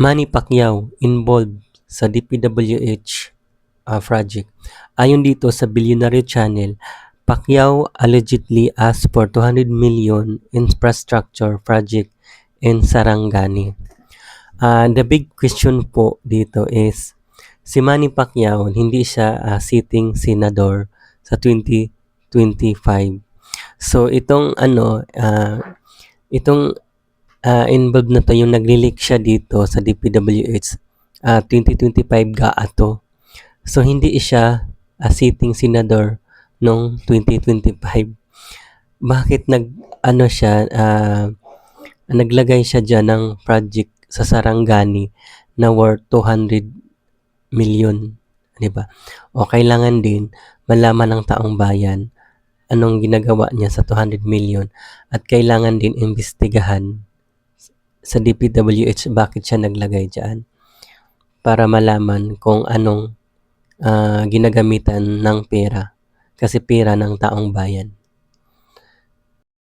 Manny Pacquiao involved sa DPWH project. Ayon dito sa Billionaire Channel, Pacquiao allegedly asked for 200 million infrastructure project in Sarangani. The big question po dito is, si Manny Pacquiao, hindi siya sitting senador sa 2025. So itong involved na to, yung nagli-leak siya dito sa DPWH 2025 ato. So hindi siya sitting senador noong 2025. Bakit naglagay siya diyan ng project sa Sarangani na worth 200 million, 'di ba? O kailangan din malaman ng taong bayan anong ginagawa niya sa 200 million at kailangan din imbestigahan sa DPWH bakit siya naglagay diyan para malaman kung anong ginagamitan ng pera, kasi pera ng taong bayan.